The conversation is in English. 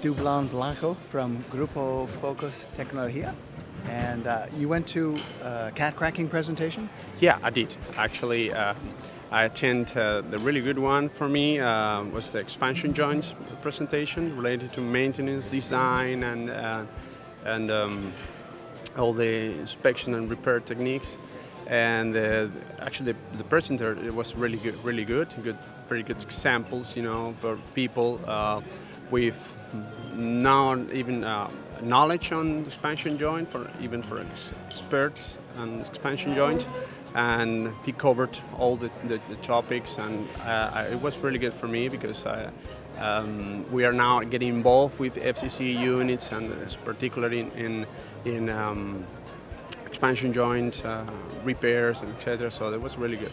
Dublan Blanco from Grupo Focus Tecnología, and you went to a CatCracking presentation? Yeah, I did. Actually, I attended the really good one for me was the expansion joints presentation related to maintenance, design, and all the inspection and repair techniques. And actually, the presenter, it was really good, very good examples, for people with not even knowledge on expansion joint, for experts on expansion joint, and he covered all the topics, and it was really good for me because we are now getting involved with FCCU units, and particularly in expansion joint repairs, and etc. So it was really good.